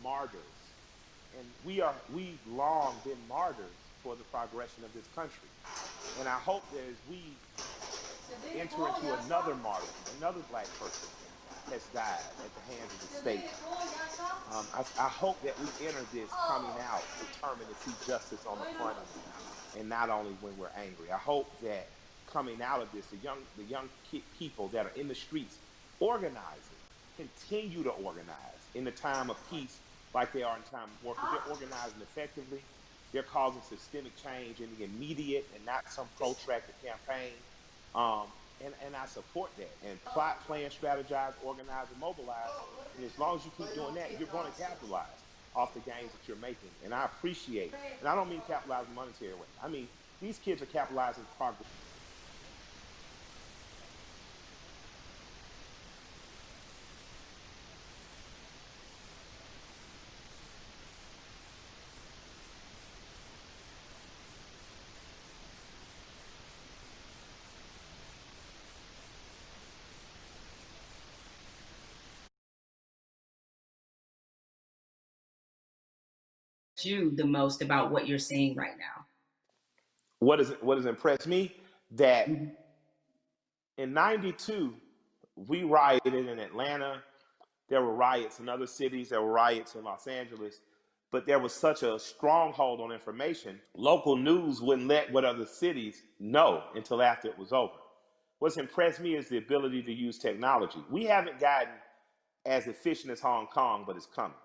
martyrs, and we've long been martyrs for the progression of this country. And I hope that as we enter into another martyr, another black person has died at the hands of the state, I hope that we enter this coming out determined to see justice on the front end, and not only when we're angry. I hope that coming out of this, the young people that are in the streets organizing, continue to organize in the time of peace like they are in time of war, because they're organizing effectively. They're causing systemic change in the immediate and not some protracted campaign. And I support that. And plot, plan, strategize, organize, and mobilize. And as long as you keep doing that, you're going to capitalize off the gains that you're making. And I appreciate, and I don't mean capitalize in monetary way. I mean, these kids are capitalizing progress. You the most about what you're seeing right now? What has impressed me? That Mhm. in '92, we rioted in Atlanta. There were riots in other cities. There were riots in Los Angeles. But there was such a stronghold on information. Local news wouldn't let what other cities know until after it was over. What's impressed me is the ability to use technology. We haven't gotten as efficient as Hong Kong, but it's coming.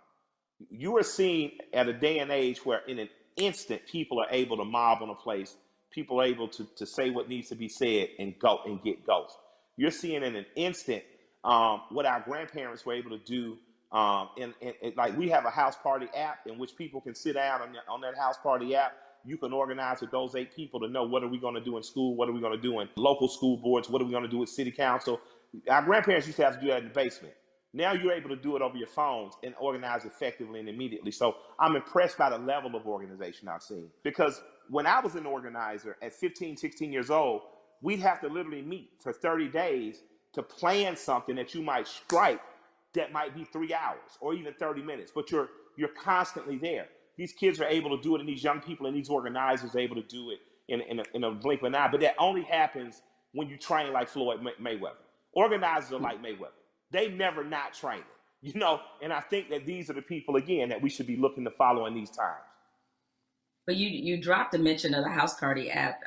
You are seeing at a day and age where in an instant people are able to mob on a place, people are able to say what needs to be said and go and get ghosts. You're seeing in an instant what our grandparents were able to do. Like we have a house party app in which people can sit down on that house party app. You can organize with those 8 people to know what are we going to do in school, what are we going to do in local school boards, what are we going to do with city council. Our grandparents used to have to do that in the basement. Now you're able to do it over your phones and organize effectively and immediately. So I'm impressed by the level of organization I've seen. Because when I was an organizer at 15, 16 years old, we'd have to literally meet for 30 days to plan something that you might strike that might be 3 hours or even 30 minutes, but you're constantly there. These kids are able to do it, and these young people and these organizers are able to do it in a blink of an eye. But that only happens when you train like Floyd Mayweather. Organizers are like Mayweather. They never not training, and I think that these are the people, again, that we should be looking to follow in these times. But you dropped a mention of the House Party app.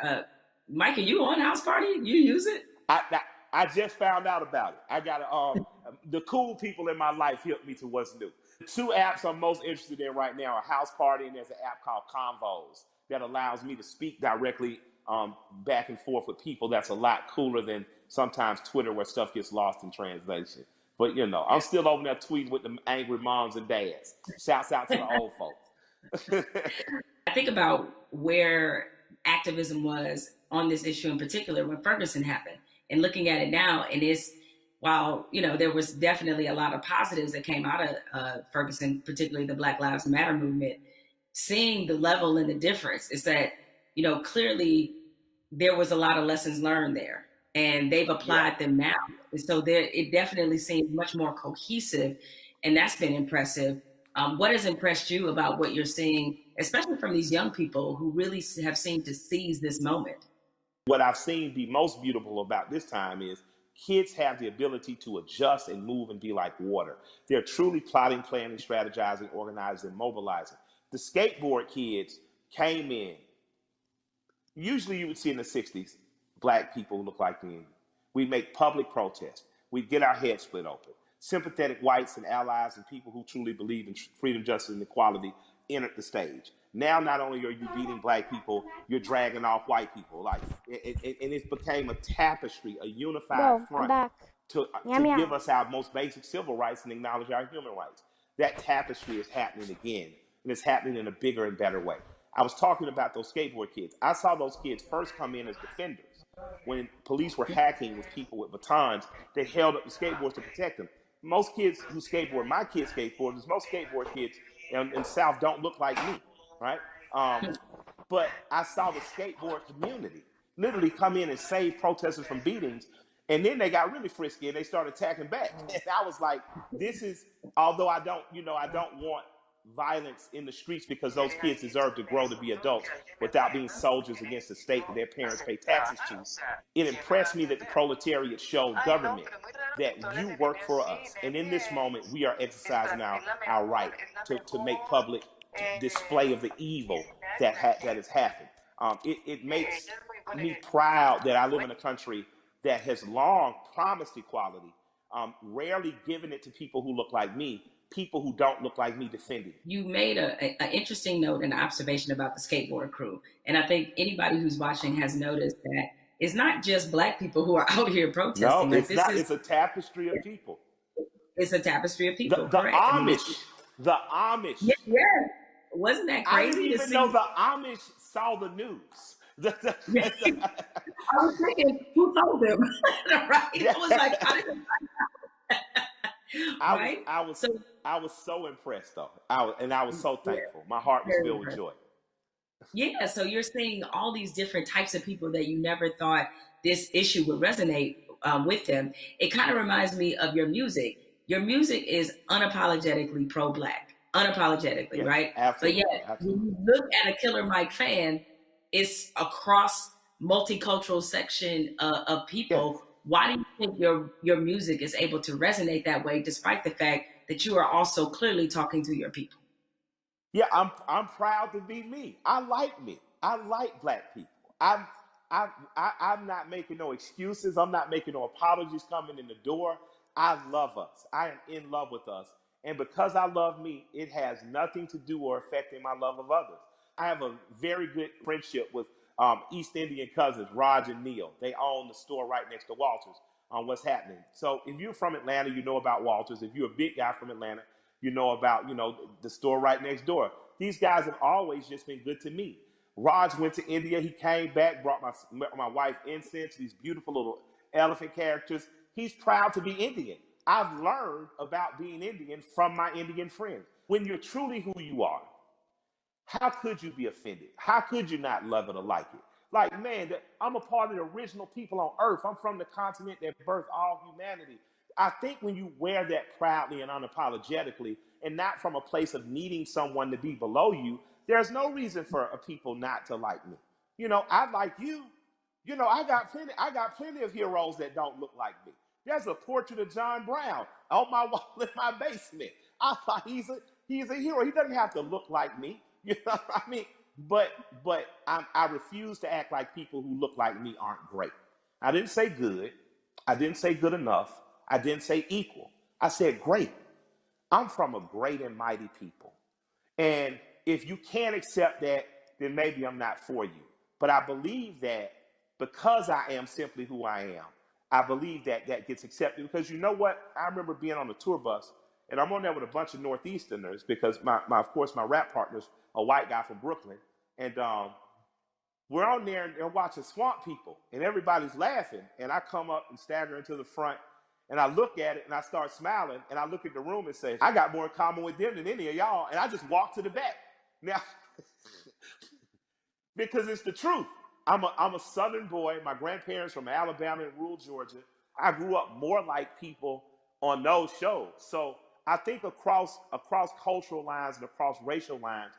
Mike, are you on House Party? You use it? I just found out about it. I got the cool people in my life helped me to what's new. The 2 apps I'm most interested in right now are House Party, and there's an app called Convos that allows me to speak directly back and forth with people. That's a lot cooler than sometimes Twitter where stuff gets lost in translation. But I'm still over there tweeting with the angry moms and dads. Shouts out to the old folks. I think about where activism was on this issue in particular when Ferguson happened, and looking at it now, and it's while there was definitely a lot of positives that came out of Ferguson, particularly the Black Lives Matter movement. Seeing the level and the difference is that clearly there was a lot of lessons learned there, and they've applied Yeah. them now. And so it definitely seems much more cohesive, and that's been impressive. What has impressed you about what you're seeing, especially from these young people who really have seemed to seize this moment? What I've seen be most beautiful about this time is kids have the ability to adjust and move and be like water. They're truly plotting, planning, strategizing, organizing, mobilizing. The skateboard kids came in. Usually you would see in the 60s, black people look like me. We make public protests. We get our heads split open. Sympathetic whites and allies and people who truly believe in freedom, justice, and equality entered the stage. Now, not only are you beating black people, you're dragging off white people. Like, and it became a tapestry, a unified Bro, I'm front back. to Meow give meow. us our most basic civil rights and acknowledge our human rights. That tapestry is happening again, and it's happening in a bigger and better way. I was talking about those skateboard kids. I saw those kids first come in as defenders. When police were hacking with people with batons, they held up the skateboards to protect them. Most kids who skateboard, my kids skateboard, most skateboard kids in the South don't look like me, right? But I saw the skateboard community literally come in and save protesters from beatings. And then they got really frisky and they started attacking back. And I was like, this is, although I don't want violence in the streets because those kids deserve to grow to be adults without being soldiers against the state that their parents pay taxes to. It impressed me that the proletariat showed government that you work for us. And in this moment, we are exercising our right to make public display of the evil that has happened. It makes me proud that I live in a country that has long promised equality, rarely given it to people who look like me. People who don't look like me defending. You made an interesting note and observation about the skateboard crew. And I think anybody who's watching has noticed that it's not just Black people who are out here protesting. No, it's not. It's a tapestry of people. It's a tapestry of people. The Amish. The Amish. Yeah. Wasn't that crazy? I didn't even know the Amish saw the news. I was thinking, who told them? Right? I was like, I didn't right? I was so impressed though. I was so thankful. My heart was filled with joy. Yeah, so you're seeing all these different types of people that you never thought this issue would resonate with them. It kind of reminds me of your music. Your music is unapologetically pro-Black, unapologetically, Yes, right? absolutely. But yet, Absolutely. when you look at a Killer Mike fan, it's across multicultural section of people. Yes. Why do you think your music is able to resonate that way, despite the fact that you are also clearly talking to your people? Yeah, I'm proud to be me. I like me. I like Black people. I'm not making no excuses. I'm not making no apologies coming in the door. I love us. I am in love with us. And because I love me, it has nothing to do or affecting my love of others. I have a very good friendship with East Indian cousins, Raj and Neil. They own the store right next to Walters on What's Happening. So if you're from Atlanta, you know about Walters. If you're a big guy from Atlanta, you know about, the store right next door. These guys have always just been good to me. Raj went to India. He came back, brought my wife incense, these beautiful little elephant characters. He's proud to be Indian. I've learned about being Indian from my Indian friends. When you're truly who you are, how could you be offended? How could you not love it or like it? Like, man, I'm a part of the original people on earth. I'm from the continent that birthed all humanity. I think when you wear that proudly and unapologetically, and not from a place of needing someone to be below you, there's no reason for a people not to like me. I like you. I got plenty of heroes that don't look like me. There's a portrait of John Brown on my wall in my basement. I thought he's a hero. He doesn't have to look like me. What I mean? But I refuse to act like people who look like me aren't great. I didn't say good. I didn't say good enough. I didn't say equal. I said great. I'm from a great and mighty people. And if you can't accept that, then maybe I'm not for you. But I believe that because I am simply who I am, I believe that gets accepted. Because you know what? I remember being on the tour bus, and I'm on there with a bunch of Northeasterners because of course, my rap partner's a white guy from Brooklyn. And we're on there and watching Swamp People, and everybody's laughing. And I come up and stagger into the front, and I look at it, and I start smiling, and I look at the room and say, I got more in common with them than any of y'all. And I just walk to the back. Now, because it's the truth. I'm a Southern boy. My grandparents from Alabama and rural Georgia. I grew up more like people on those shows. So I think across cultural lines and across racial lines,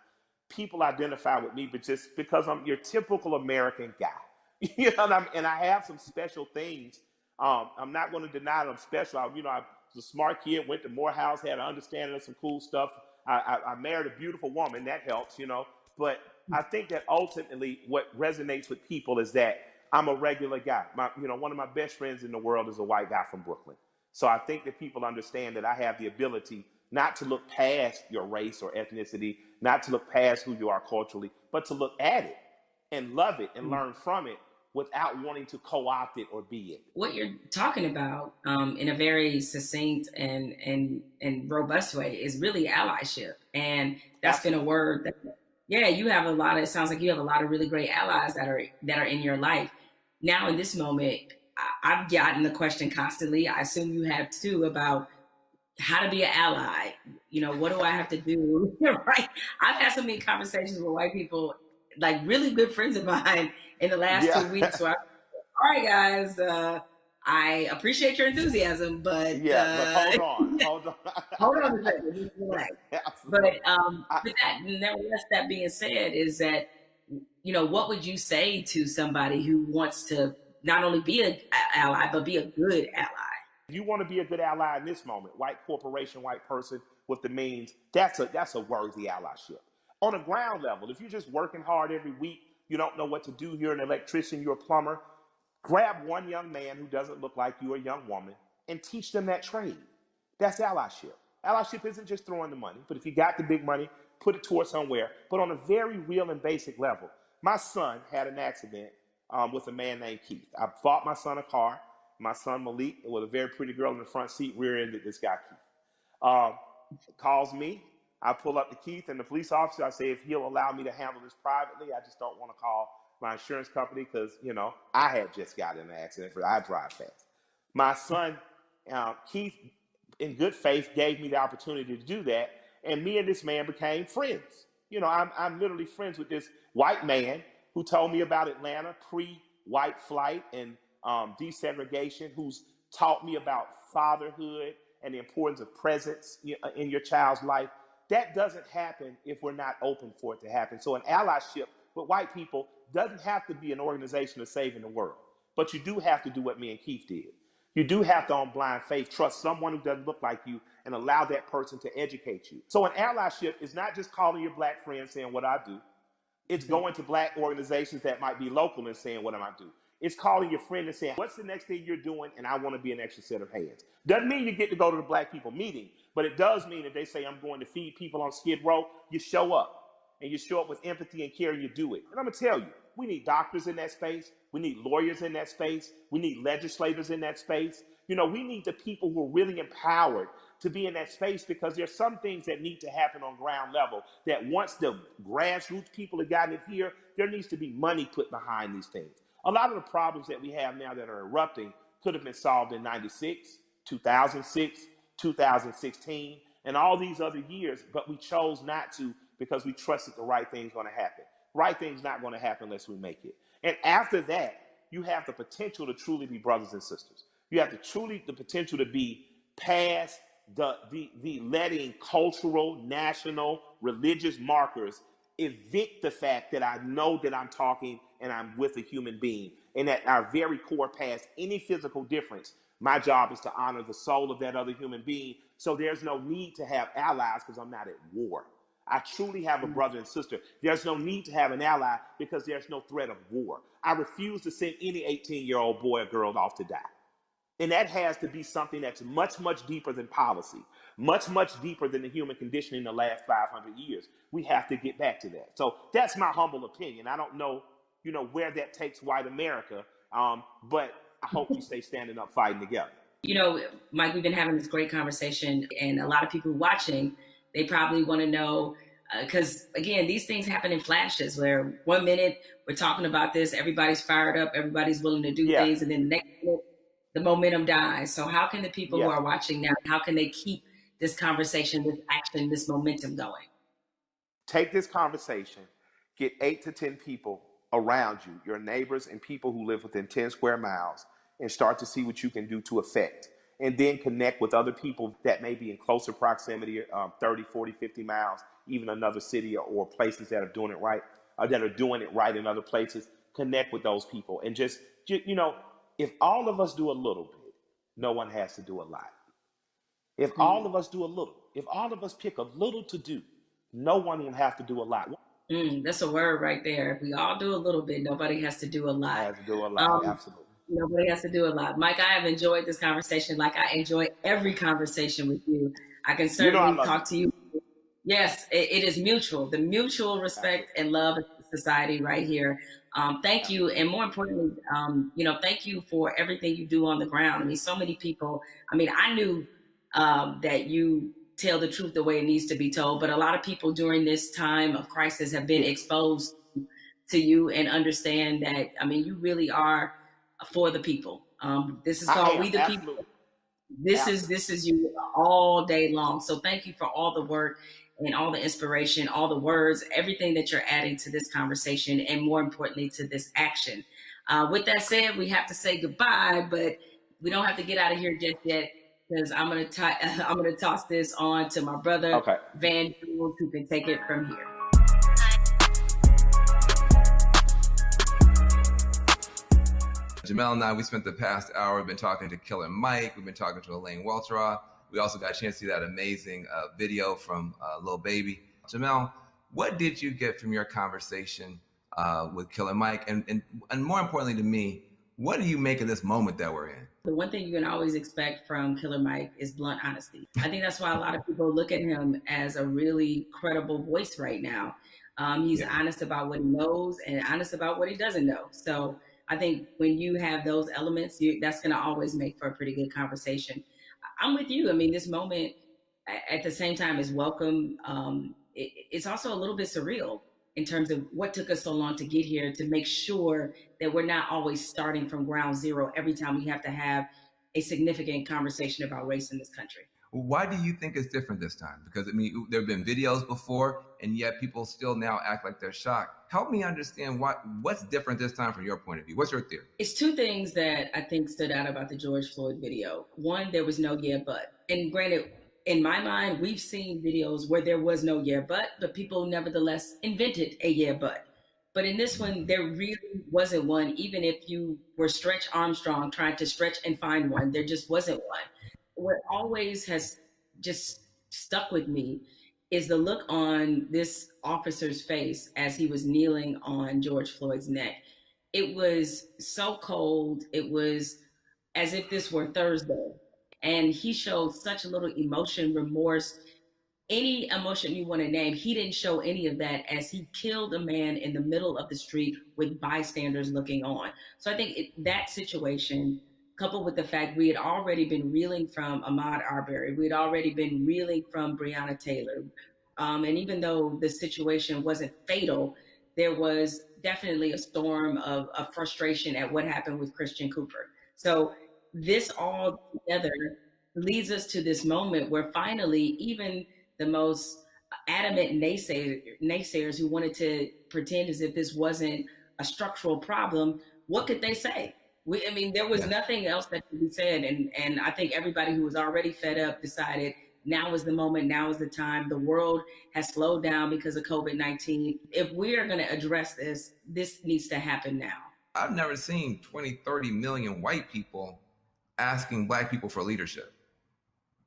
people identify with me, but just because I'm your typical American guy. And I have some special things. I'm not going to deny that I'm special. I was a smart kid, went to Morehouse, had an understanding of some cool stuff. I married a beautiful woman. That helps, But I think that ultimately what resonates with people is that I'm a regular guy. One of my best friends in the world is a white guy from Brooklyn. So I think that people understand that I have the ability not to look past your race or ethnicity, not to look past who you are culturally, but to look at it and love it and learn from it without wanting to co-opt it or be it. What you're talking about in a very succinct and robust way is really allyship. And that's been a word that, you have it sounds like you have a lot of really great allies that are in your life. Now in this moment, I've gotten the question constantly. I assume you have too, about how to be an ally. What do I have to do? Right? I've had so many conversations with white people, like really good friends of mine in the last 2 weeks. So all right, guys, I appreciate your enthusiasm, but Yeah, but hold on, hold on. hold on a second. Relax. Absolutely. But with that, nevertheless, that being said, is that, you know, what would you say to somebody who wants to not only be an ally but be a good ally? If you want to be a good ally in this moment, white corporation, white person with the means, that's a worthy allyship. On a ground level, if you're just working hard every week, you don't know what to do, you're an electrician, you're a plumber, grab one young man who doesn't look like you, a young woman, and teach them that trade. That's allyship. Allyship isn't just throwing the money, but if you got the big money, put it towards somewhere. But on a very real and basic level, my son had an accident with a man named Keith. I bought my son a car. My son Malik, with a very pretty girl in the front seat, rear-ended this guy Keith. Um, Calls me. I pull up to Keith and the police officer. I say, if he'll allow me to handle this privately, I just don't want to call my insurance company because, you know, I had just got in an accident. I drive fast. My son, Keith, in good faith, gave me the opportunity to do that. And me and this man became friends. You know, I'm literally friends with this white man who told me about Atlanta pre-white flight and desegregation, who's taught me about fatherhood and the importance of presence in your child's life. That doesn't happen if we're not open for it to happen. So an allyship with white people doesn't have to be an organization of saving the world. But you do have to do what me and Keith did. You do have to, on blind faith, trust someone who doesn't look like you and allow that person to educate you. So an allyship is not just calling your black friend saying what I do. It's going to black organizations that might be local and saying what am I do. It's calling your friend and saying, what's the next thing you're doing? And I want to be an extra set of hands. Doesn't mean you get to go to the black people meeting, but it does mean if they say I'm going to feed people on Skid Row, you show up. And you show up with empathy and care and you do it. And I'm going to tell you, we need doctors in that space. We need lawyers in that space. We need legislators in that space. You know, we need the people who are really empowered to be in that space because there's some things that need to happen on ground level that once the grassroots people have gotten it here, there needs to be money put behind these things. A lot of the problems that we have now that are erupting could have been solved in 96, 2006, 2016, and all these other years, but we chose not to because we trusted the right thing's going to happen. Right thing's not going to happen unless we make it. And after that, you have the potential to truly be brothers and sisters. You have the potential to be past the letting cultural, national, religious markers evict the fact that I know that I'm talking and I'm with a human being, and at our very core, past any physical difference, my job is to honor the soul of that other human being. So there's no need to have allies because I'm not at war. I truly have a brother and sister. There's no need to have an ally because there's no threat of war. I refuse to send any 18-year-old boy or girl off to die. And that has to be something that's much, much deeper than policy, much, much deeper than the human condition in the last 500 years. We have to get back to that. So that's my humble opinion. I don't know, where that takes white America, but I hope we stay standing up, fighting together. You know, Mike, we've been having this great conversation, and a lot of people watching, they probably want to know, because again, these things happen in flashes where 1 minute we're talking about this, everybody's fired up, everybody's willing to do things, and then the next minute, the momentum dies. So how can the people who are watching now, how can they keep this conversation, this action, this momentum going? Take this conversation, get 8 to 10 people around you, your neighbors and people who live within 10 square miles, and start to see what you can do to affect. And then connect with other people that may be in closer proximity, 30, 40, 50 miles, even another city or places that are doing it right, that are doing it right in other places. Connect with those people and just if all of us do a little bit, no one has to do a lot. If all of us do a little, if all of us pick a little to do, no one will have to do a lot. That's a word right there. If we all do a little bit, nobody has to do a lot. Has to do a lot, absolutely. Nobody has to do a lot. Mike, I have enjoyed this conversation like I enjoy every conversation with you. I can certainly talk to you. Yes, it is mutual. The mutual respect and love of society right here. Thank you. And more importantly, thank you for everything you do on the ground. I mean, so many people, I knew that you tell the truth the way it needs to be told, but a lot of people during this time of crisis have been exposed to you and understand that, you really are for the people. This is called We the People. This is you all day long. So thank you for all the work and all the inspiration, all the words, everything that you're adding to this conversation, and more importantly, to this action. With that said, we have to say goodbye, but we don't have to get out of here just yet because I'm gonna I'm gonna toss this on to my brother Okay. Van Jules, who can take it from here. Jamel and I, we spent the past hour, we've been talking to Killer Mike, we've been talking to Elaine Welteroth. We also got a chance to see that amazing video from Lil Baby. Jamel, what did you get from your conversation with Killer Mike? And more importantly to me, what do you make of this moment that we're in? The one thing you can always expect from Killer Mike is blunt honesty. I think that's why a lot of people look at him as a really credible voice right now. He's honest about what he knows and honest about what he doesn't know. So I think when you have those elements, that's going to always make for a pretty good conversation. I'm with you. I mean, this moment at the same time is welcome. It's also a little bit surreal in terms of what took us so long to get here, to make sure that we're not always starting from ground zero every time we have to have a significant conversation about race in this country. Why do you think it's different this time? Because, I mean, there have been videos before, and yet people still now act like they're shocked. Help me understand what's different this time from your point of view. What's your theory? It's two things that I think stood out about the George Floyd video. One, there was no yeah, but. And granted, in my mind, we've seen videos where there was no yeah, but people nevertheless invented a yeah, but. But in this one, there really wasn't one, even if you were Stretch Armstrong trying to stretch and find one, there just wasn't one. What always has just stuck with me is the look on this officer's face as he was kneeling on George Floyd's neck. It was so cold. It was as if this were Thursday. And he showed such little emotion, remorse, any emotion you want to name. He didn't show any of that as he killed a man in the middle of the street with bystanders looking on. So I think that situation, coupled with the fact we had already been reeling from Ahmaud Arbery, we had already been reeling from Breonna Taylor. And even though the situation wasn't fatal, there was definitely a storm of frustration at what happened with Christian Cooper. So this all together leads us to this moment where finally, even the most adamant naysayers who wanted to pretend as if this wasn't a structural problem, what could they say? There was nothing else that could be said. And I think everybody who was already fed up decided now is the moment, now is the time. The world has slowed down because of COVID-19. If we are going to address this, this needs to happen now. I've never seen 20, 30 million white people asking Black people for leadership.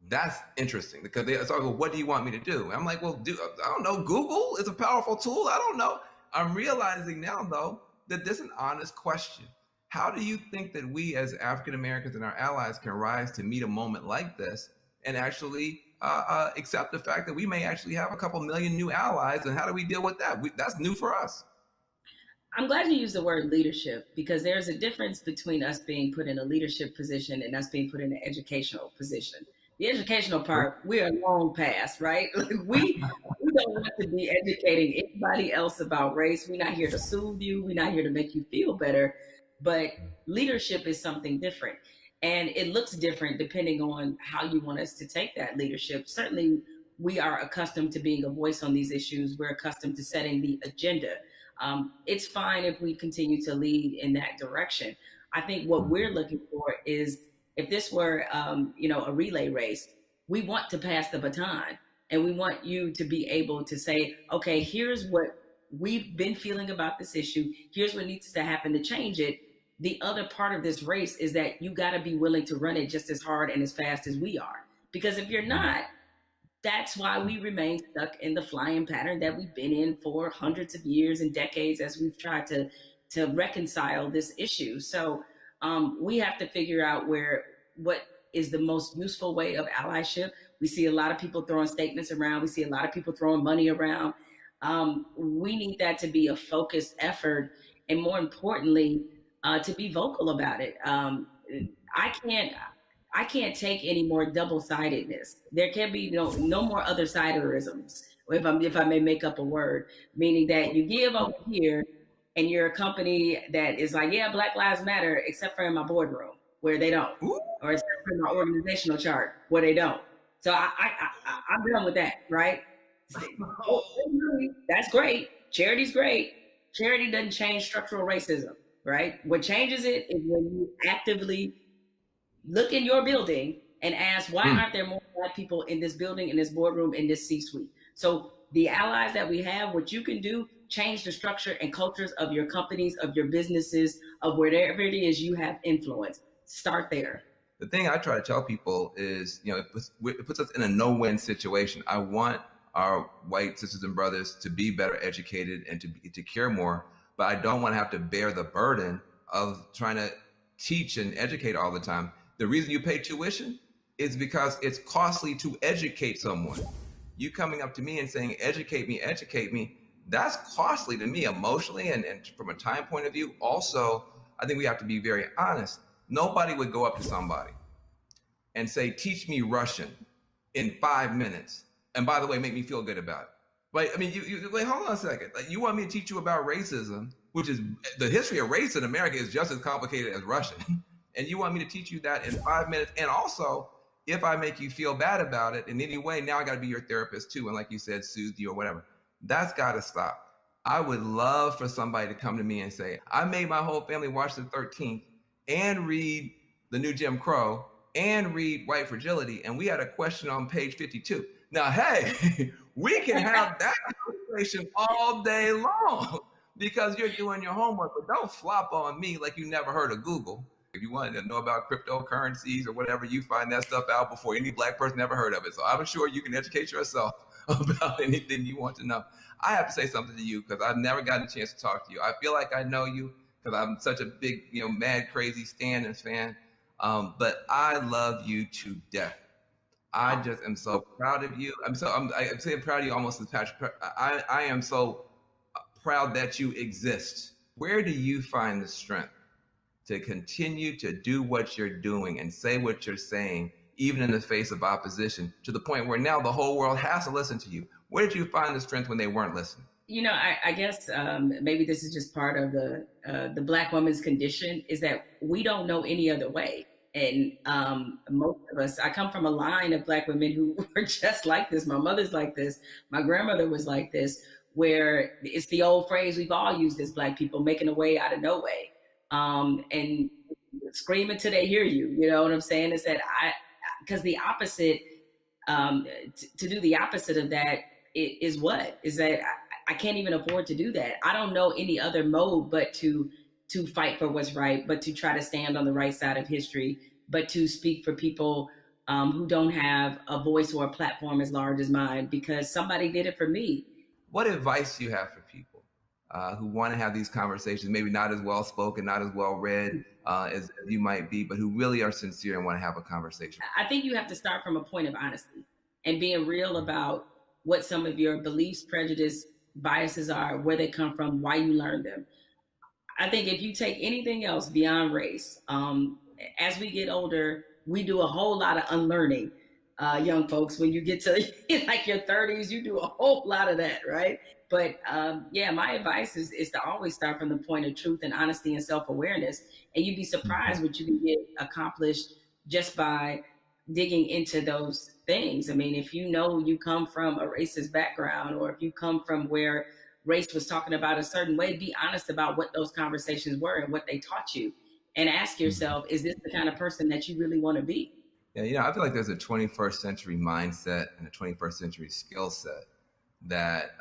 That's interesting because they start, well, what do you want me to do? And I'm like, well, I don't know. Google is a powerful tool. I don't know. I'm realizing now, though, that this is an honest question. How do you think that we as African Americans and our allies can rise to meet a moment like this and actually accept the fact that we may actually have a couple million new allies? And how do we deal with that? That's new for us. I'm glad you used the word leadership because there's a difference between us being put in a leadership position and us being put in an educational position. The educational part, we're long past, right? Like we don't want to be educating anybody else about race. We're not here to soothe you. We're not here to make you feel better. But leadership is something different. And it looks different depending on how you want us to take that leadership. Certainly, we are accustomed to being a voice on these issues. We're accustomed to setting the agenda. It's fine if we continue to lead in that direction. I think what we're looking for is, if this were, a relay race, we want to pass the baton and we want you to be able to say, okay, here's what we've been feeling about this issue. Here's what needs to happen to change it. The other part of this race is that you got to be willing to run it just as hard and as fast as we are. Because if you're not, that's why we remain stuck in the flying pattern that we've been in for hundreds of years and decades as we've tried to reconcile this issue. So we have to figure out what is the most useful way of allyship. We see a lot of people throwing statements around. We see a lot of people throwing money around. We need that to be a focused effort, and more importantly, to be vocal about it. I can't take any more double-sidedness. There can be no more other-siderisms, if I may make up a word, meaning that you give over here and you're a company that is like, yeah, Black Lives Matter, except for in my boardroom where they don't, or except for my organizational chart where they don't. So I'm done with that, right? That's great. Charity's great. Charity doesn't change structural racism, right? What changes it is when you actively look in your building and ask, why Mm. aren't there more Black people in this building, in this boardroom, in this C-suite? So the allies that we have, what you can do, change the structure and cultures of your companies, of your businesses, of wherever it is you have influence. Start there. The thing I try to tell people is, it puts us in a no-win situation. I want our white sisters and brothers to be better educated and to care more, but I don't want to have to bear the burden of trying to teach and educate all the time. The reason you pay tuition is because it's costly to educate someone. You coming up to me and saying, educate me, that's costly to me emotionally and from a time point of view. Also, I think we have to be very honest. Nobody would go up to somebody and say, teach me Russian in 5 minutes. And by the way, make me feel good about it. Right? I mean, you wait, hold on a second. Like, you want me to teach you about racism, which is the history of race in America is just as complicated as Russian. And you want me to teach you that in 5 minutes. And also, if I make you feel bad about it in any way, now I got to be your therapist too. And like you said, soothe you or whatever. That's got to stop. I would love for somebody to come to me and say, I made my whole family watch the 13th and read The New Jim Crow and read White Fragility, and we had a question on page 52. Now, hey, we can have that conversation all day long because you're doing your homework, but don't flop on me like you never heard of Google. If you wanted to know about cryptocurrencies or whatever, you find that stuff out before any Black person ever heard of it. So I'm sure you can educate yourself about anything you want to know. I have to say something to you because I've never gotten a chance to talk to you. I feel like I know you because I'm such a big, mad, crazy Stan and fan. But I love you to death. I just am so proud of you. I'm saying proud of you almost as Patrick. I am so proud that you exist. Where do you find the strength to continue to do what you're doing and say what you're saying, even in the face of opposition, to the point where now the whole world has to listen to you? Where did you find the strength when they weren't listening? I guess maybe this is just part of the Black woman's condition, is that we don't know any other way. And most of us, I come from a line of Black women who were just like this. My mother's like this. My grandmother was like this, where it's the old phrase we've all used as Black people, making a way out of no way. And scream until they hear you. You know what I'm saying? Is that because the opposite, to do the opposite of that is what? Is that I can't even afford to do that. I don't know any other mode but to fight for what's right, but to try to stand on the right side of history, but to speak for people who don't have a voice or a platform as large as mine, because somebody did it for me. What advice do you have for people who want to have these conversations, maybe not as well spoken, not as well read as you might be, but who really are sincere and want to have a conversation? I think you have to start from a point of honesty and being real about what some of your beliefs, prejudice, biases are, where they come from, why you learned them. I think if you take anything else beyond race, as we get older, we do a whole lot of unlearning. Young folks, when you get to like your 30s, you do a whole lot of that, right? But my advice is to always start from the point of truth and honesty and self-awareness. And you'd be surprised what you can get accomplished just by digging into those things. I mean, if you know you come from a racist background, or if you come from where race was talking about a certain way, be honest about what those conversations were and what they taught you. And ask yourself, is this the kind of person that you really want to be? Yeah, I feel like there's a 21st century mindset and a 21st century skill set that,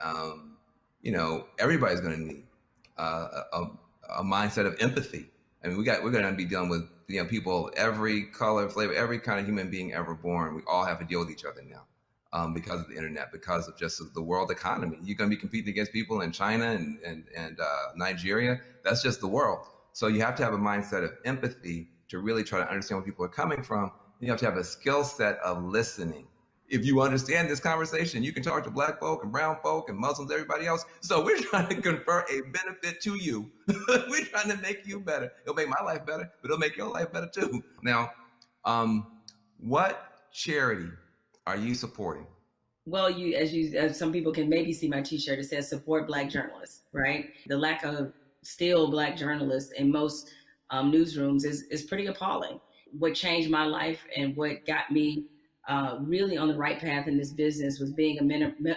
everybody's going to need a mindset of empathy. I mean, we're going to be dealing with people, every color, flavor, every kind of human being ever born. We all have to deal with each other now because of the internet, because of just the world economy. You're going to be competing against people in China and Nigeria. That's just the world. So you have to have a mindset of empathy to really try to understand where people are coming from. You have to have a skill set of listening. If you understand this conversation, you can talk to Black folk and brown folk and Muslims, everybody else. So we're trying to confer a benefit to you. We're trying to make you better. It'll make my life better, but it'll make your life better too. Now, what charity are you supporting? Well, as some people can maybe see my T-shirt, it says support Black journalists, right? The lack of still Black journalists in most newsrooms is pretty appalling. What changed my life and what got me really on the right path in this business was being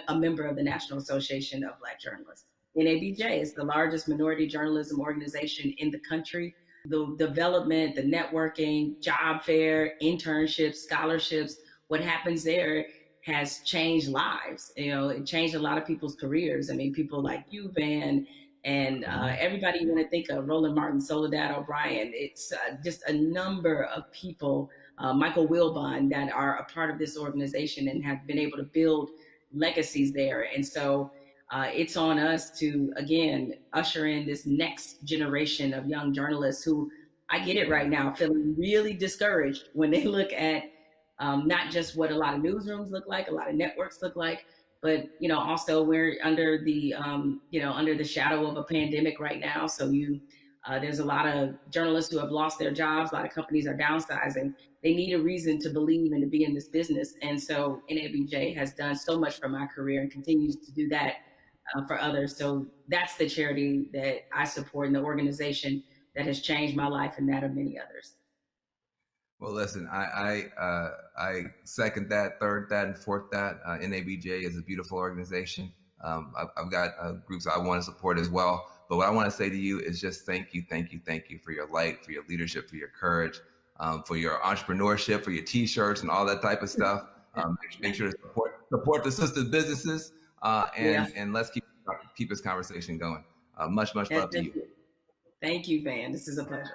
a member of the National Association of Black Journalists. NABJ is the largest minority journalism organization in the country. the development, the networking, job fair, internships, scholarships, what happens there has changed lives. You know, it changed a lot of people's careers. I mean, people like you, Van, and everybody you want to think of, Roland Martin, Soledad O'Brien. It's just a number of people, Michael Wilbon, that are a part of this organization and have been able to build legacies there. And so it's on us to, again, usher in this next generation of young journalists who, I get it right now, feeling really discouraged when they look at not just what a lot of newsrooms look like, a lot of networks look like, but also we're under the under the shadow of a pandemic right now. So there's a lot of journalists who have lost their jobs. A lot of companies are downsizing. They need a reason to believe and to be in this business. And so NABJ has done so much for my career and continues to do that for others. So that's the charity that I support and the organization that has changed my life and that of many others. Well, listen, I second that, third that, and fourth that. NABJ is a beautiful organization. I've got groups I want to support as well. But what I want to say to you is just thank you for your light, for your leadership, for your courage, for your entrepreneurship, for your T-shirts and all that type of stuff. Make sure to support the sister businesses, and let's keep this conversation going. Much love to you. Thank you, Van. This is a pleasure.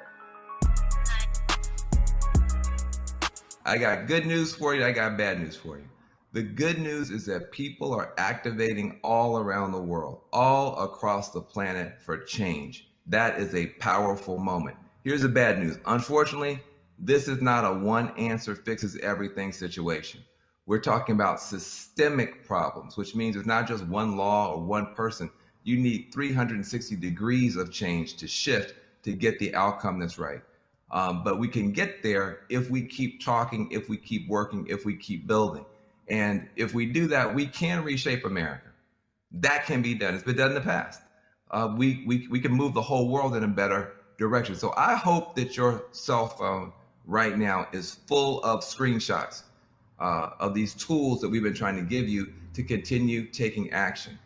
I got good news for you. I got bad news for you. The good news is that people are activating all around the world, all across the planet for change. That is a powerful moment. Here's the bad news. Unfortunately, this is not a one answer fixes everything situation. We're talking about systemic problems, which means it's not just one law or one person. You need 360 degrees of change to shift to get the outcome that's right. But we can get there if we keep talking, if we keep working, if we keep building. And if we do that, we can reshape America. That can be done. It's been done in the past. We can move the whole world in a better direction. So I hope that your cell phone right now is full of screenshots of these tools that we've been trying to give you to continue taking action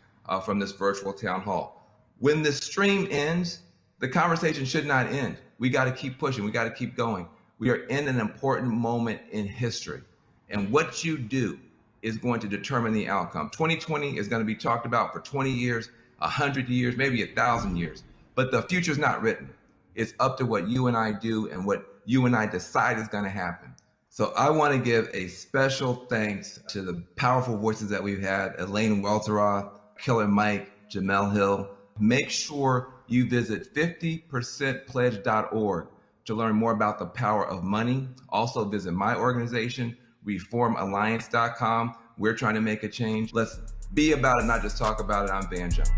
from this virtual town hall. When the stream ends, the conversation should not end. We got to keep pushing. We got to keep going. We are in an important moment in history. And what you do is going to determine the outcome. 2020 is going to be talked about for 20 years, 100 years, maybe 1,000 years. But the future's not written. It's up to what you and I do and what you and I decide is going to happen. So I want to give a special thanks to the powerful voices that we've had: Elaine Welteroth, Killer Mike, Jamel Hill. Make sure you visit 50percentpledge.org to learn more about the power of money. Also visit my organization, reformalliance.com. We're trying to make a change. Let's be about it, not just talk about it. I'm Van Jones.